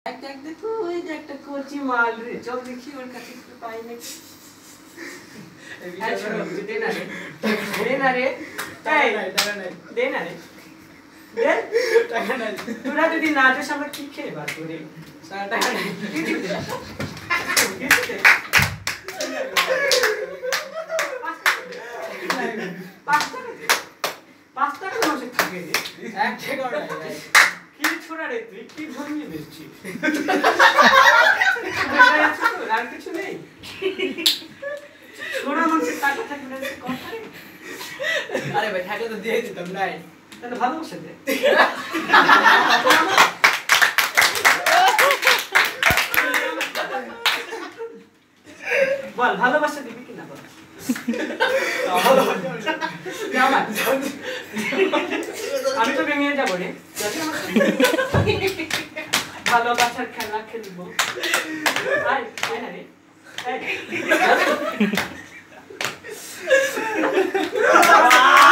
একটা একটা কই যে একটা কোচি মাল রে চল দেখি ওর কাছে একটু পাই নাকি দে না রে দে না রে টাকা নাই দে না রে দে টাকা নাই তোরা যদি না দেস আমরা কি খেয়ে বার করি টাকা নাই পাঁচটা মানুষ থাকে রে এক টাকা নাই কি ছোড়া রে তুই কি ধর্মীয় বেশছিস আর কিছু নেই ছোড়া মানুষের টাকা থাকবে না কথা রে আরে ভাই টাকা তো দিয়ে দিতাম নাই তাহলে ভালোবাসে দে বল ভালোবাসা দিবি কিনা বল আমি তো ভেঙে যাবো রে ভালোবাসার খেলা খেলবো আয় আয় না রে